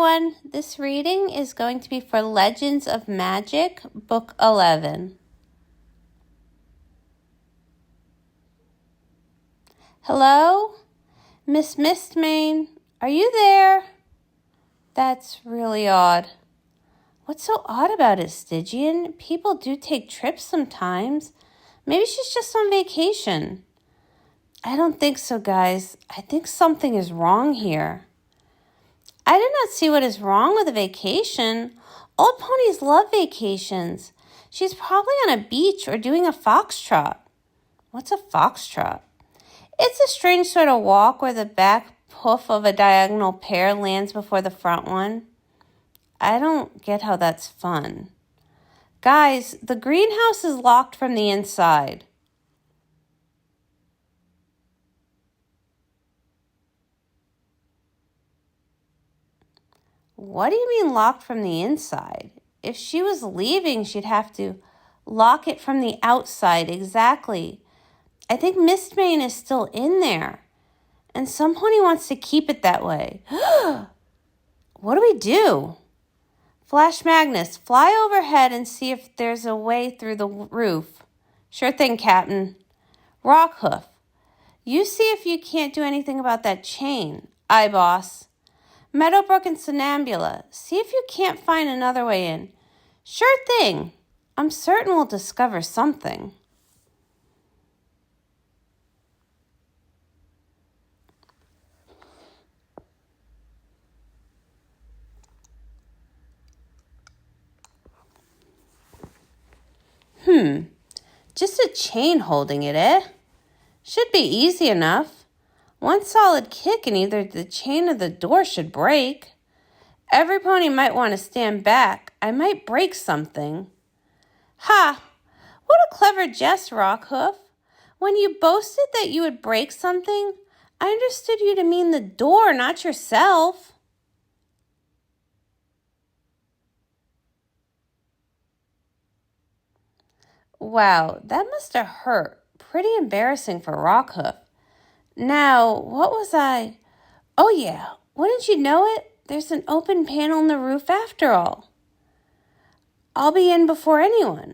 everyone. This reading is going to be for Legends of Magic, Book 11. Hello? Miss Mistmane, are you there? That's really odd. What's so odd about it, Stygian? People do take trips sometimes. Maybe she's just on vacation. I don't think so, guys. I think something is wrong here. I do not see what is wrong with a vacation. Old ponies love vacations. She's probably on a beach or doing a foxtrot. What's a foxtrot? It's a strange sort of walk where the back hoof of a diagonal pair lands before the front one. I don't get how that's fun. Guys, the greenhouse is locked from the inside. What do you mean locked from the inside? If she was leaving, she'd have to lock it from the outside. Exactly. I think Mistmane is still in there. And some pony wants to keep it that way. What do we do? Flash Magnus, fly overhead and see if there's a way through the roof. Sure thing, Captain. Rockhoof, you see if you can't do anything about that chain. Aye, boss. Meadowbrook and Sonambula, see if you can't find another way in. Sure thing. I'm certain we'll discover something. Just a chain holding it, eh? Should be easy enough. One solid kick and either the chain or the door should break. Every pony might want to stand back. I might break something. Ha! What a clever jest, Rockhoof. When you boasted that you would break something, I understood you to mean the door, not yourself. Wow, that must have hurt. Pretty embarrassing for Rockhoof. Now, what was I? Oh yeah, wouldn't you know it? There's an open panel in the roof after all. I'll be in before anyone.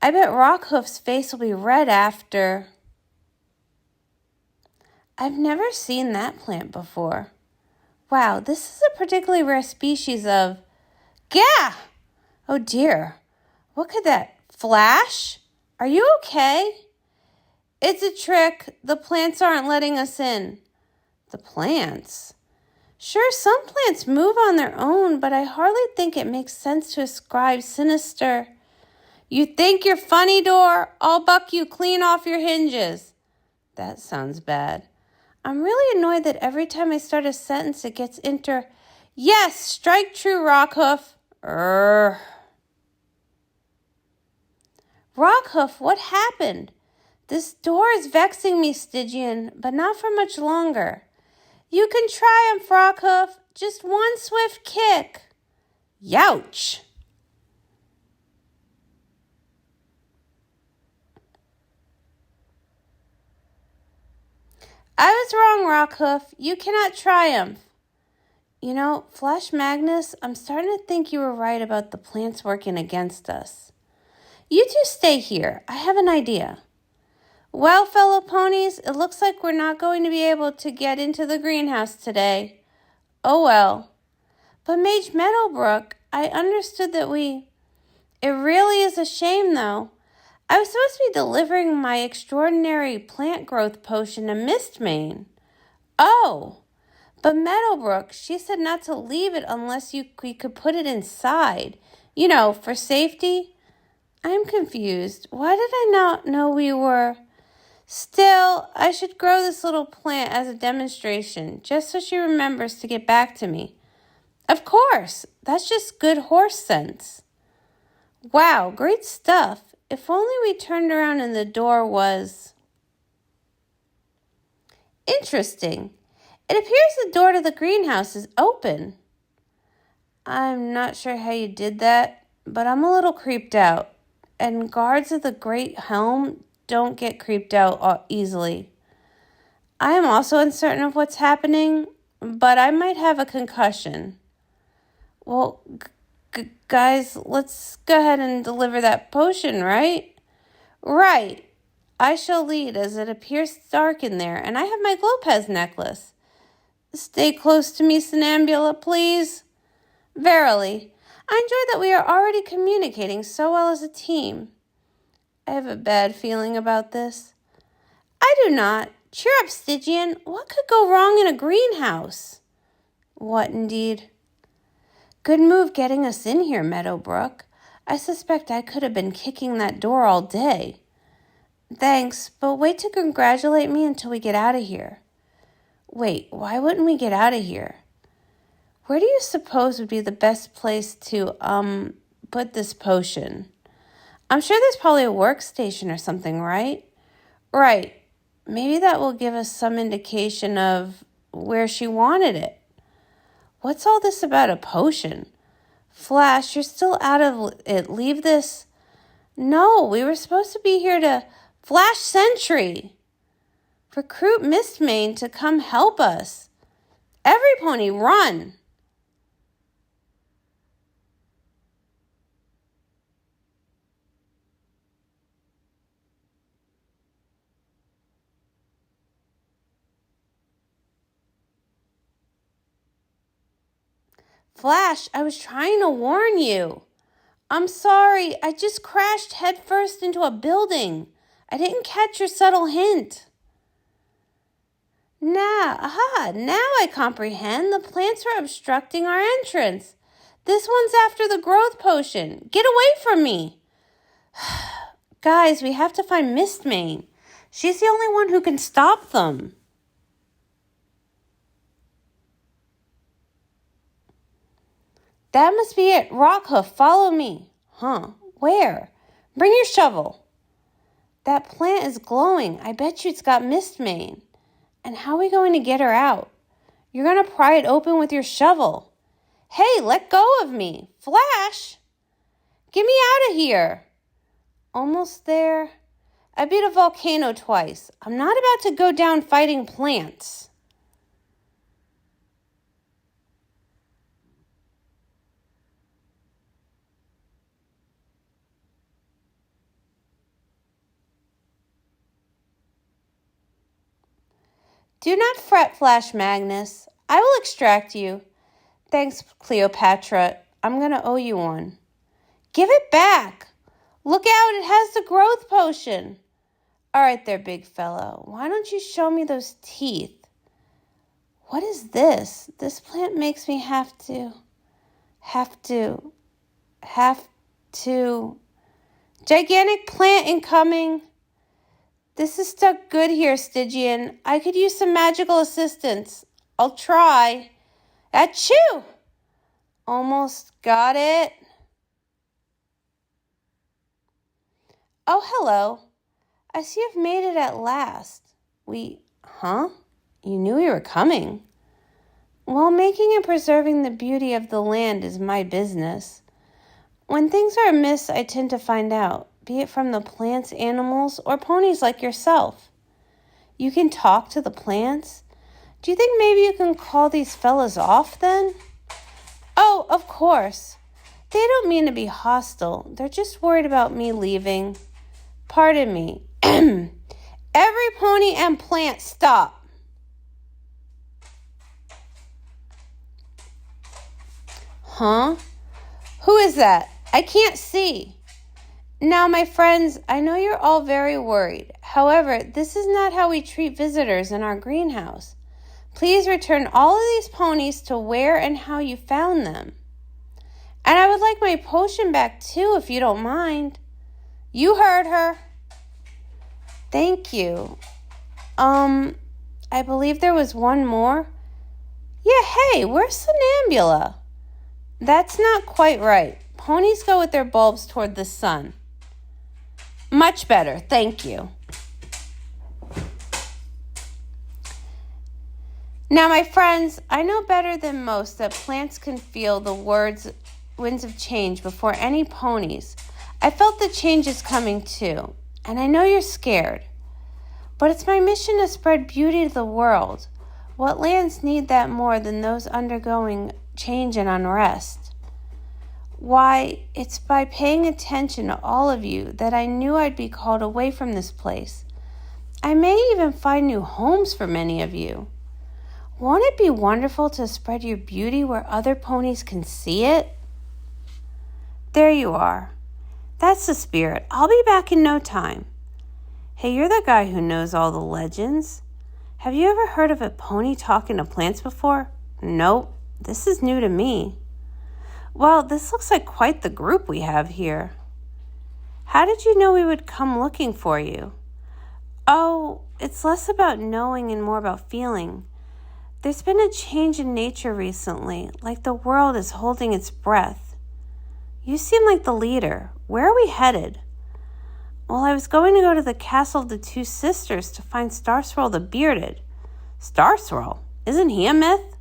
I bet Rockhoof's face will be red after. I've never seen that plant before. Wow, this is a particularly rare species of... Gah! Oh dear, what could that... Flash? Are you okay? It's a trick. The plants aren't letting us in. The plants? Sure, some plants move on their own, but I hardly think it makes sense to ascribe sinister. You think you're funny, door? I'll buck you clean off your hinges. That sounds bad. I'm really annoyed that every time I start a sentence it gets Yes, strike true, Rockhoof. Rockhoof, what happened? This door is vexing me, Stygian, but not for much longer. You can triumph, Rockhoof. Just one swift kick. Youch! I was wrong, Rockhoof. You cannot triumph. You know, Flash Magnus, I'm starting to think you were right about the plants working against us. You two stay here. I have an idea. Well, fellow ponies, it looks like we're not going to be able to get into the greenhouse today. Oh well. But Mage Meadowbrook, I understood that It really is a shame, though. I was supposed to be delivering my extraordinary plant growth potion to Mistmane. Oh, but Meadowbrook, she said not to leave it unless we could put it inside. You know, for safety. I'm confused. Why did I not know we were... Still, I should grow this little plant as a demonstration, just so she remembers to get back to me. Of course, that's just good horse sense. Wow, great stuff. If only we turned around and the door was... Interesting. It appears the door to the greenhouse is open. I'm not sure how you did that, but I'm a little creeped out. And guards of the Great Helm don't get creeped out easily. I am also uncertain of what's happening, but I might have a concussion. Well, guys, let's go ahead and deliver that potion, right? Right. I shall lead, as it appears dark in there, and I have my Glopez necklace. Stay close to me, Synambula, please. Verily, I enjoy that we are already communicating so well as a team. I have a bad feeling about this. I do not. Cheer up, Stygian. What could go wrong in a greenhouse? What indeed? Good move getting us in here, Meadowbrook. I suspect I could have been kicking that door all day. Thanks, but wait to congratulate me until we get out of here. Wait, why wouldn't we get out of here? Where do you suppose would be the best place to, put this potion? I'm sure there's probably a workstation or something, right? Right. Maybe that will give us some indication of where she wanted it. What's all this about a potion? Flash, you're still out of it. Leave this. No, we were supposed to be here to Flash Sentry. Recruit Mistmane to come help us. Every pony, run. Flash, I was trying to warn you. I'm sorry, I just crashed headfirst into a building. I didn't catch your subtle hint. Now I comprehend. The plants are obstructing our entrance. This one's after the growth potion. Get away from me. Guys, we have to find Mistmane. She's the only one who can stop them. That must be it. Rockhoof, follow me. Huh? Where? Bring your shovel. That plant is glowing. I bet you it's got Mistmane. And how are we going to get her out? You're going to pry it open with your shovel. Hey, let go of me. Flash! Get me out of here. Almost there. I beat a volcano twice. I'm not about to go down fighting plants. Do not fret, Flash Magnus. I will extract you. Thanks, Cleopatra. I'm going to owe you one. Give it back. Look out, it has the growth potion. All right there, big fellow. Why don't you show me those teeth? What is this? This plant makes me have to. Gigantic plant incoming. This is stuck good here, Stygian. I could use some magical assistance. I'll try. Achoo! Almost got it. Oh, hello. I see you've made it at last. Huh? You knew we were coming. Well, making and preserving the beauty of the land is my business. When things are amiss, I tend to find out, be it from the plants, animals, or ponies like yourself. You can talk to the plants? Do you think maybe you can call these fellas off then? Oh, of course. They don't mean to be hostile. They're just worried about me leaving. Pardon me. Every pony and plant stop. Huh? Who is that? I can't see. Now, my friends, I know you're all very worried. However, this is not how we treat visitors in our greenhouse. Please return all of these ponies to where and how you found them. And I would like my potion back too, if you don't mind. You heard her. Thank you. I believe there was one more. Yeah, hey, where's Synambula? That's not quite right. Ponies go with their bulbs toward the sun. Much better, thank you. Now, my friends, I know better than most that plants can feel the winds of change before any ponies. I felt the change is coming too, and I know you're scared. But it's my mission to spread beauty to the world. What lands need that more than those undergoing change and unrest? Why, it's by paying attention to all of you that I knew I'd be called away from this place. I may even find new homes for many of you. Won't it be wonderful to spread your beauty where other ponies can see it? There you are. That's the spirit. I'll be back in no time. Hey, you're the guy who knows all the legends. Have you ever heard of a pony talking to plants before? Nope, this is new to me. Well, this looks like quite the group we have here. How did you know we would come looking for you? Oh, it's less about knowing and more about feeling. There's been a change in nature recently, like the world is holding its breath. You seem like the leader. Where are we headed? Well, I was going to go to the castle of the two sisters to find Starswirl the Bearded. Starswirl? Isn't he a myth?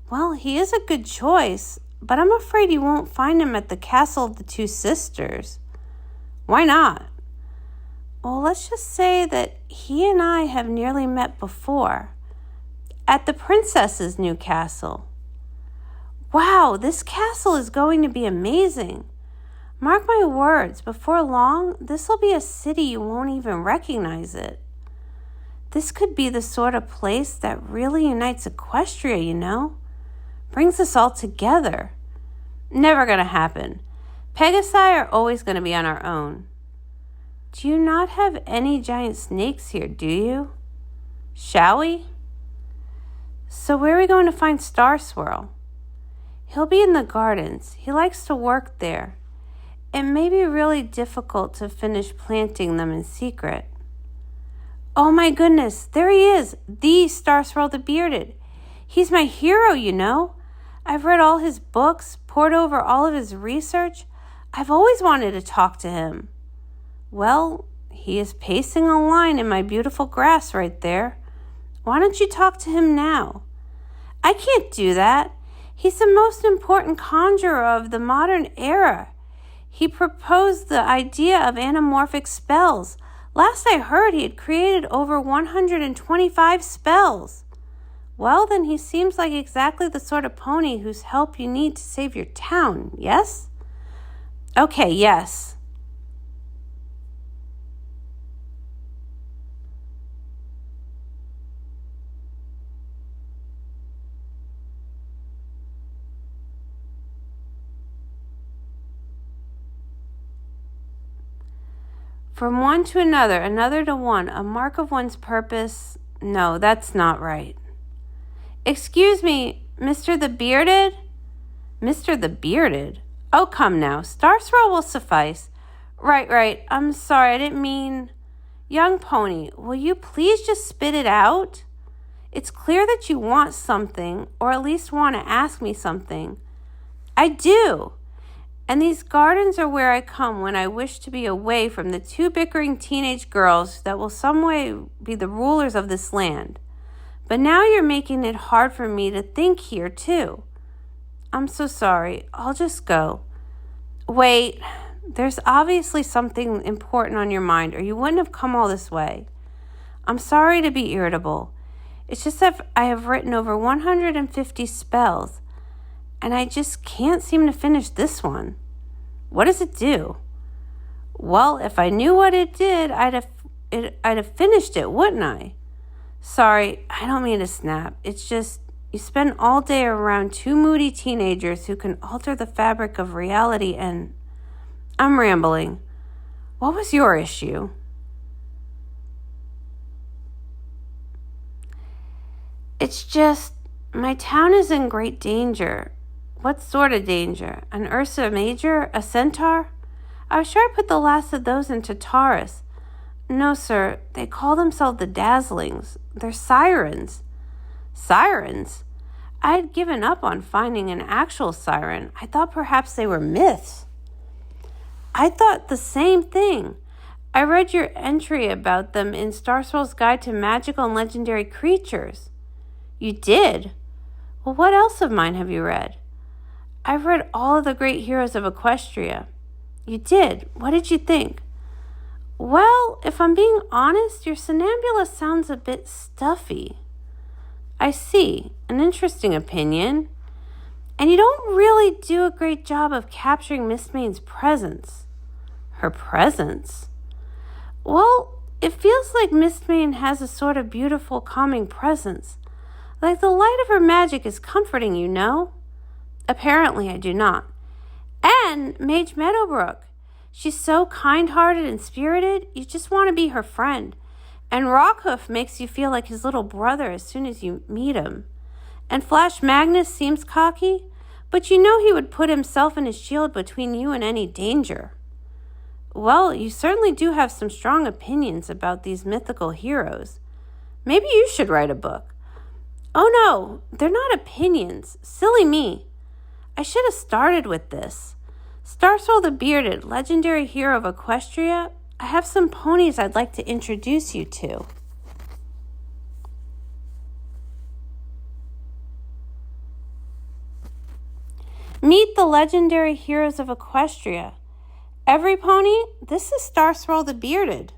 Well, he is a good choice, but I'm afraid you won't find him at the castle of the two sisters. Why not? Well, let's just say that he and I have nearly met before. At the princess's new castle. Wow, this castle is going to be amazing. Mark my words, before long, this will be a city you won't even recognize it. This could be the sort of place that really unites Equestria, you know? Brings us all together. Never gonna happen. Pegasi are always gonna be on our own. Do you not have any giant snakes here, do you? Shall we? So where are we going to find Starswirl? He'll be in the gardens. He likes to work there. It may be really difficult to finish planting them in secret. Oh my goodness, there he is, the Starswirl the Bearded. He's my hero, you know. I've read all his books, pored over all of his research. I've always wanted to talk to him. Well, he is pacing a line in my beautiful grass right there. Why don't you talk to him now? I can't do that. He's the most important conjurer of the modern era. He proposed the idea of anamorphic spells. Last I heard, he had created over 125 spells. Well, then he seems like exactly the sort of pony whose help you need to save your town, yes? Okay, yes. From one to another, another to one, a mark of one's purpose. No, that's not right. Excuse me, Mr. the Bearded? Mr. the Bearded? Oh, come now. Starswirl will suffice. Right. I'm sorry, I didn't mean... Young pony, will you please just spit it out? It's clear that you want something, or at least want to ask me something. I do. And these gardens are where I come when I wish to be away from the two bickering teenage girls that will some way be the rulers of this land. But now you're making it hard for me to think here, too. I'm so sorry. I'll just go. Wait, there's obviously something important on your mind, or you wouldn't have come all this way. I'm sorry to be irritable. It's just that I have written over 150 spells, and I just can't seem to finish this one. What does it do? Well, if I knew what it did, I'd have finished it, wouldn't I? Sorry, I don't mean to snap. It's just you spend all day around two moody teenagers who can alter the fabric of reality and... I'm rambling. What was your issue? It's just, my town is in great danger. What sort of danger? An Ursa Major? A centaur? I was sure I put the last of those into Taurus. No, sir. They call themselves the Dazzlings. They're sirens. Sirens? I had given up on finding an actual siren. I thought perhaps they were myths. I thought the same thing. I read your entry about them in Starswirl's Guide to Magical and Legendary Creatures. You did? Well, what else of mine have you read? I've read all of the great heroes of Equestria. You did? What did you think? Well, if I'm being honest, your Somnambula sounds a bit stuffy. I see. An interesting opinion. And you don't really do a great job of capturing Miss Maine's presence. Her presence? Well, it feels like Miss Main has a sort of beautiful, calming presence. Like the light of her magic is comforting you, no? Apparently I do not. And Mage Meadowbrook. She's so kind-hearted and spirited, you just want to be her friend. And Rockhoof makes you feel like his little brother as soon as you meet him. And Flash Magnus seems cocky, but you know he would put himself and his shield between you and any danger. Well, you certainly do have some strong opinions about these mythical heroes. Maybe you should write a book. Oh no, they're not opinions. Silly me. I should have started with this. Starswirl the Bearded, legendary hero of Equestria. I have some ponies I'd like to introduce you to. Meet the legendary heroes of Equestria. Every pony, this is Starswirl the Bearded.